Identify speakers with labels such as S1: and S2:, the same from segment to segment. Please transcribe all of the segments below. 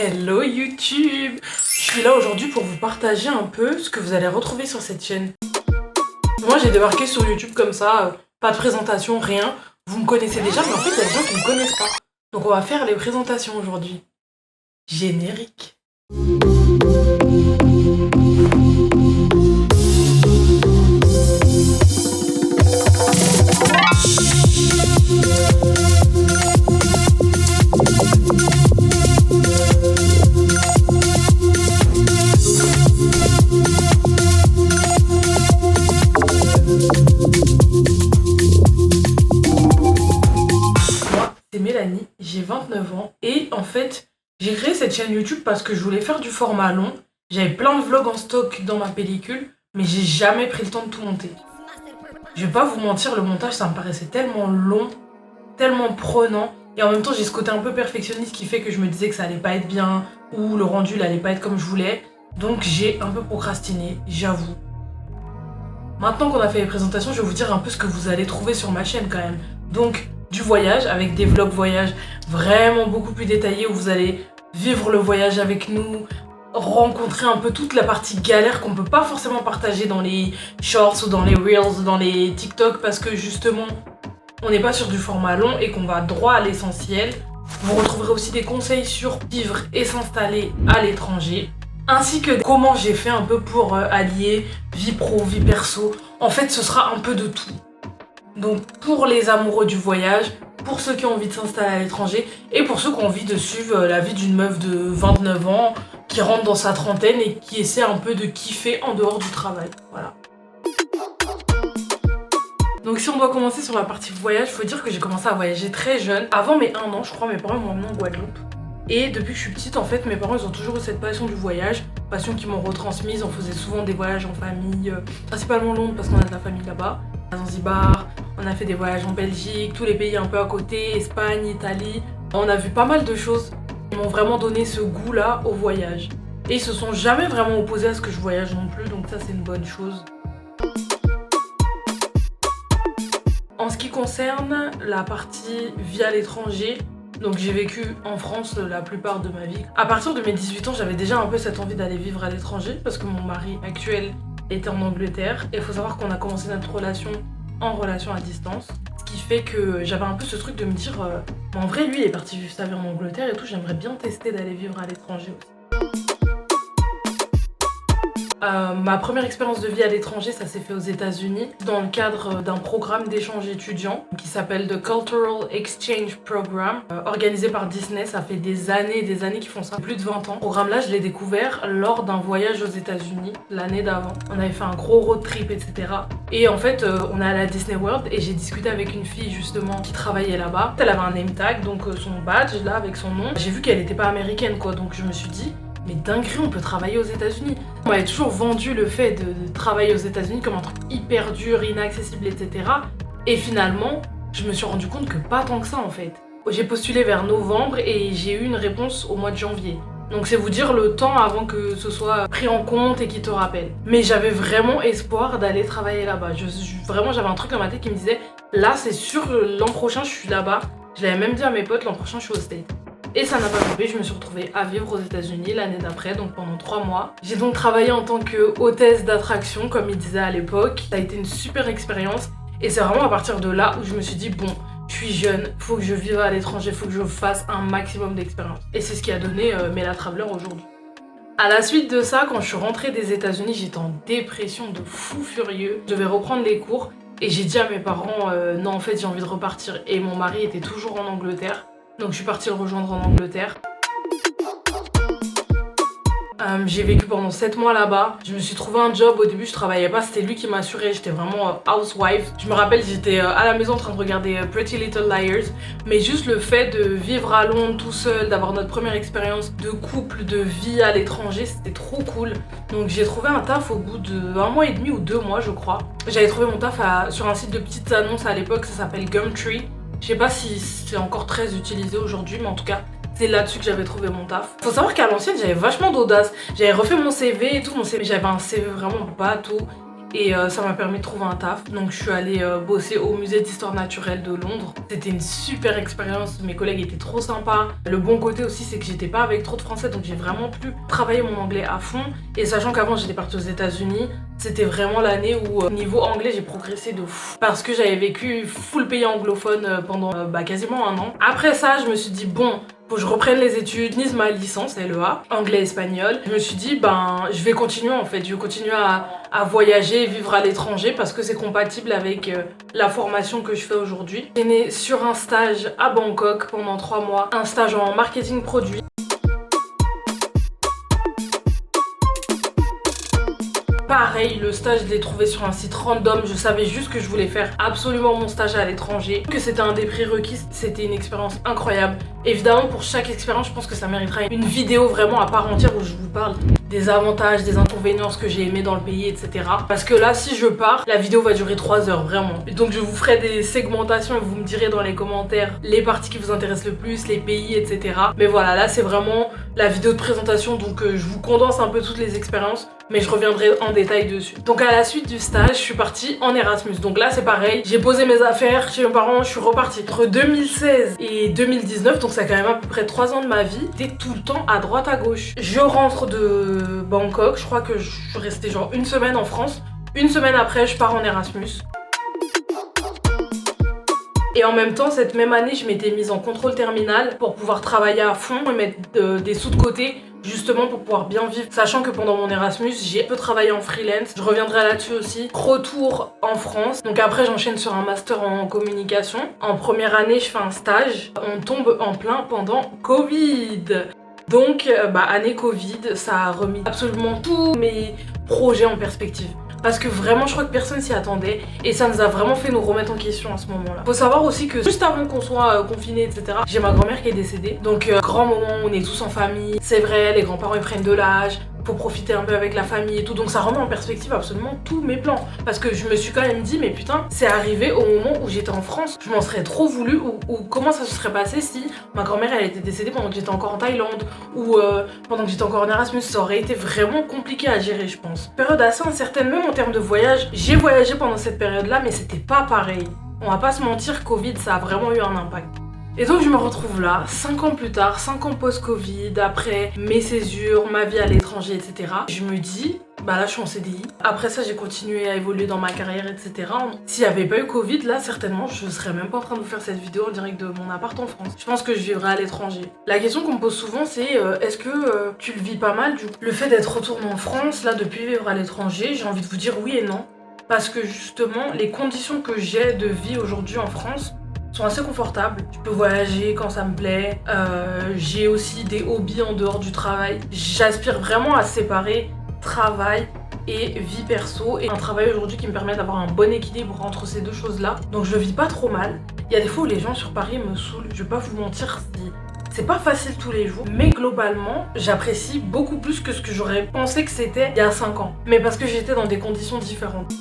S1: Hello YouTube! Je suis là aujourd'hui pour vous partager un peu ce que vous allez retrouver sur cette chaîne. Moi j'ai débarqué sur YouTube comme ça, pas de présentation, rien. Vous me connaissez déjà, mais en fait il y a des gens qui me connaissent pas. Donc on va faire les présentations aujourd'hui. Générique. C'est Mélanie, j'ai 29 ans et en fait j'ai créé cette chaîne YouTube parce que je voulais faire du format long. J'avais plein de vlogs en stock dans ma pellicule mais j'ai jamais pris le temps de tout monter. Je vais pas vous mentir, le montage ça me paraissait tellement long, tellement prenant et en même temps j'ai ce côté un peu perfectionniste qui fait que je me disais que ça allait pas être bien ou le rendu il allait pas être comme je voulais. Donc j'ai un peu procrastiné, j'avoue. Maintenant qu'on a fait les présentations, je vais vous dire un peu ce que vous allez trouver sur ma chaîne quand même. Donc du voyage avec des vlogs voyage vraiment beaucoup plus détaillés où vous allez vivre le voyage avec nous, rencontrer un peu toute la partie galère qu'on peut pas forcément partager dans les shorts ou dans les reels ou dans les TikTok parce que justement on n'est pas sur du format long et qu'on va droit à l'essentiel. Vous retrouverez aussi des conseils sur vivre et s'installer à l'étranger ainsi que comment j'ai fait un peu pour allier vie pro, vie perso. En fait ce sera un peu de tout. Donc pour les amoureux du voyage, pour ceux qui ont envie de s'installer à l'étranger et pour ceux qui ont envie de suivre la vie d'une meuf de 29 ans qui rentre dans sa trentaine et qui essaie un peu de kiffer en dehors du travail. Voilà. Donc si on doit commencer sur la partie voyage, il faut dire que j'ai commencé à voyager très jeune. Avant mes 1 an, je crois, mes parents m'ont emmené en Guadeloupe. Et depuis que je suis petite, en fait, mes parents ils ont toujours eu cette passion du voyage, passion qu'ils m'ont retransmise. On faisait souvent des voyages en famille, principalement Londres parce qu'on a de la famille là-bas. À Zanzibar, on a fait des voyages en Belgique, tous les pays un peu à côté, Espagne, Italie. On a vu pas mal de choses. Ils m'ont vraiment donné ce goût-là au voyage. Et ils se sont jamais vraiment opposés à ce que je voyage non plus, donc ça c'est une bonne chose. En ce qui concerne la partie vie à l'étranger, donc j'ai vécu en France la plupart de ma vie. À partir de mes 18 ans, j'avais déjà un peu cette envie d'aller vivre à l'étranger parce que mon mari actuel était en Angleterre. Et il faut savoir qu'on a commencé notre relation en relation à distance. Ce qui fait que j'avais un peu ce truc de me dire en vrai lui il est parti vivre sa vie en Angleterre et tout, j'aimerais bien tester d'aller vivre à l'étranger aussi. Ma première expérience de vie à l'étranger, ça s'est fait aux États-Unis dans le cadre d'un programme d'échange étudiant qui s'appelle The Cultural Exchange Program, organisé par Disney. Ça fait des années qu'ils font ça, plus de 20 ans. Ce programme-là, je l'ai découvert lors d'un voyage aux États-Unis l'année d'avant. On avait fait un gros road trip, etc. Et en fait, on est allé à Disney World et j'ai discuté avec une fille justement qui travaillait là-bas. Elle avait un name tag, donc son badge là avec son nom. J'ai vu qu'elle n'était pas américaine quoi, donc je me suis dit mais dinguerie, on peut travailler aux États-Unis. On m'avait toujours vendu le fait de travailler aux États-Unis comme un truc hyper dur, inaccessible, etc. Et finalement, je me suis rendu compte que pas tant que ça en fait. J'ai postulé vers novembre et j'ai eu une réponse au mois de janvier. Donc c'est vous dire le temps avant que ce soit pris en compte et qu'ils te rappellent. Mais j'avais vraiment espoir d'aller travailler là-bas. Vraiment, j'avais un truc dans ma tête qui me disait là, c'est sûr, l'an prochain, je suis là-bas. Je l'avais même dit à mes potes, l'an prochain, je suis au States. Et ça n'a pas coupé, je me suis retrouvée à vivre aux États-Unis l'année d'après, donc pendant 3 mois. J'ai donc travaillé en tant que hôtesse d'attraction, comme ils disaient à l'époque. Ça a été une super expérience et c'est vraiment à partir de là où je me suis dit bon, je suis jeune, faut que je vive à l'étranger, faut que je fasse un maximum d'expérience. Et c'est ce qui a donné Mela Traveler aujourd'hui. À la suite de ça, quand je suis rentrée des États-Unis, j'étais en dépression de fou furieux. Je devais reprendre les cours et j'ai dit à mes parents non en fait j'ai envie de repartir. Et mon mari était toujours en Angleterre. Donc je suis partie le rejoindre en Angleterre. J'ai vécu pendant 7 mois là-bas. Je me suis trouvé un job, au début je travaillais pas, c'était lui qui m'assurait, j'étais vraiment housewife. Je me rappelle, j'étais à la maison en train de regarder Pretty Little Liars. Mais juste le fait de vivre à Londres tout seul, d'avoir notre première expérience de couple, de vie à l'étranger, c'était trop cool. Donc j'ai trouvé un taf au bout de 1 mois et demi ou 2 mois je crois. J'avais trouvé mon taf sur un site de petites annonces à l'époque, ça s'appelle Gumtree. Je sais pas si c'est encore très utilisé aujourd'hui, mais en tout cas, c'est là-dessus que j'avais trouvé mon taf. Faut savoir qu'à l'ancienne, j'avais vachement d'audace. J'avais refait mon CV et tout, j'avais un CV vraiment bateau. et ça m'a permis de trouver un taf. Donc je suis allée bosser au musée d'histoire naturelle de Londres. C'était une super expérience, mes collègues étaient trop sympas. Le bon côté aussi c'est que j'étais pas avec trop de français, donc j'ai vraiment pu travailler mon anglais à fond. Et sachant qu'avant j'étais partie aux États-Unis, c'était vraiment l'année où niveau anglais j'ai progressé de fou. Parce que j'avais vécu full pays anglophone pendant quasiment un an. Après ça je me suis dit bon, faut que je reprenne les études, finisse ma licence LEA, anglais-espagnol. Je me suis dit, je vais continuer en fait. Je vais continuer à voyager et vivre à l'étranger parce que c'est compatible avec la formation que je fais aujourd'hui. J'ai né sur un stage à Bangkok pendant 3 mois, un stage en marketing produit. Pareil, le stage, je l'ai trouvé sur un site random. Je savais juste que je voulais faire absolument mon stage à l'étranger, que c'était un des prérequis. C'était une expérience incroyable. Évidemment, pour chaque expérience, je pense que ça méritera une vidéo vraiment à part entière où je vous parle des avantages, des inconvénients, ce que j'ai aimé dans le pays, etc. Parce que là, si je pars, la vidéo va durer 3 heures, vraiment. Et donc, je vous ferai des segmentations et vous me direz dans les commentaires les parties qui vous intéressent le plus, les pays, etc. Mais voilà, là, c'est vraiment la vidéo de présentation. Donc, je vous condense un peu toutes les expériences, mais je reviendrai en détail dessus. Donc, à la suite du stage, je suis partie en Erasmus. Donc là, c'est pareil. J'ai posé mes affaires chez mes parents, je suis repartie. Entre 2016 et 2019, donc ça a quand même à peu près 3 ans de ma vie, j'étais tout le temps à droite à gauche. Je rentre de Bangkok, je crois que je suis restée genre 1 semaine en France. 1 semaine après, je pars en Erasmus. Et en même temps, cette même année, je m'étais mise en contrôle terminal pour pouvoir travailler à fond et mettre des sous de côté, justement pour pouvoir bien vivre. Sachant que pendant mon Erasmus, j'ai peu travaillé en freelance. Je reviendrai là-dessus aussi. Retour en France. Donc après, j'enchaîne sur un master en communication. En première année, je fais un stage. On tombe en plein pendant Covid. Donc, année Covid, ça a remis absolument tous mes projets en perspective. Parce que vraiment, je crois que personne s'y attendait et ça nous a vraiment fait nous remettre en question à ce moment-là. Faut savoir aussi que juste avant qu'on soit confinés, etc., j'ai ma grand-mère qui est décédée. Donc, grand moment, on est tous en famille. C'est vrai, les grands-parents ils prennent de l'âge. Faut profiter un peu avec la famille et tout, donc ça remet en perspective absolument tous mes plans, parce que je me suis quand même dit mais putain, c'est arrivé au moment où j'étais en France, je m'en serais trop voulu, ou comment ça se serait passé si ma grand-mère elle était décédée pendant que j'étais encore en Thaïlande, ou pendant que j'étais encore en Erasmus. Ça aurait été vraiment compliqué à gérer, je pense. Période assez incertaine même en termes de voyage. J'ai voyagé pendant cette période là, mais c'était pas pareil. On va pas se mentir, Covid ça a vraiment eu un impact. Et donc je me retrouve là, 5 ans plus tard, 5 ans post-Covid, après mes césures, ma vie à l'étranger, etc. Je me dis, là je suis en CDI. Après ça j'ai continué à évoluer dans ma carrière, etc. S'il n'y avait pas eu Covid, là certainement je serais même pas en train de vous faire cette vidéo en direct de mon appart en France. Je pense que je vivrais à l'étranger. La question qu'on me pose souvent c'est, est-ce que tu le vis pas mal du coup? Le fait d'être retourné en France, là depuis vivre à l'étranger, j'ai envie de vous dire oui et non. Parce que justement, les conditions que j'ai de vie aujourd'hui en France sont assez confortables. Je peux voyager quand ça me plaît. J'ai aussi des hobbies en dehors du travail. J'aspire vraiment à séparer travail et vie perso. Et un travail aujourd'hui qui me permet d'avoir un bon équilibre entre ces deux choses-là. Donc je vis pas trop mal. Il y a des fois où les gens sur Paris me saoulent. Je vais pas vous mentir, c'est pas facile tous les jours. Mais globalement, j'apprécie beaucoup plus que ce que j'aurais pensé que c'était il y a 5 ans. Mais parce que j'étais dans des conditions différentes.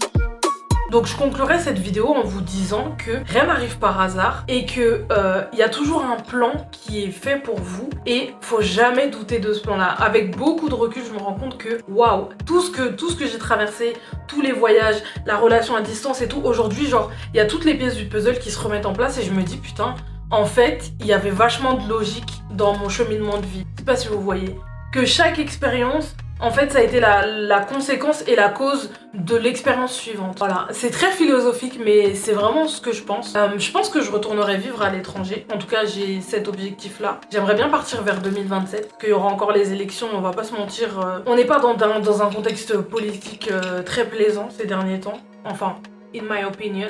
S1: Donc je conclurai cette vidéo en vous disant que rien n'arrive par hasard et que y a toujours un plan qui est fait pour vous et faut jamais douter de ce plan-là. Avec beaucoup de recul, je me rends compte que waouh, tout ce que j'ai traversé, tous les voyages, la relation à distance et tout, aujourd'hui genre il y a toutes les pièces du puzzle qui se remettent en place et je me dis putain, en fait, il y avait vachement de logique dans mon cheminement de vie. Je sais pas si vous voyez que chaque expérience, en fait, ça a été la conséquence et la cause de l'expérience suivante. Voilà, c'est très philosophique, mais c'est vraiment ce que je pense. Je pense que je retournerai vivre à l'étranger. En tout cas, j'ai cet objectif-là. J'aimerais bien partir vers 2027, qu'il y aura encore les élections, on va pas se mentir. On n'est pas dans un contexte politique très plaisant ces derniers temps. Enfin, in my opinion.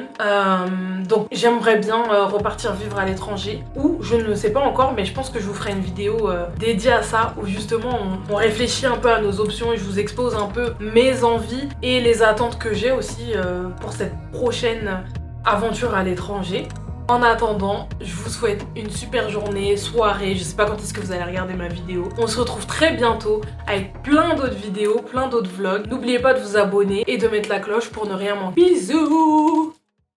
S1: Donc j'aimerais bien repartir vivre à l'étranger, ou je ne sais pas encore, mais je pense que je vous ferai une vidéo dédiée à ça, où justement on réfléchit un peu à nos options et je vous expose un peu mes envies et les attentes que j'ai aussi pour cette prochaine aventure à l'étranger. En attendant, je vous souhaite une super journée, soirée, je sais pas quand est-ce que vous allez regarder ma vidéo. On se retrouve très bientôt avec plein d'autres vidéos, plein d'autres vlogs. N'oubliez pas de vous abonner et de mettre la cloche pour ne rien manquer. Bisous!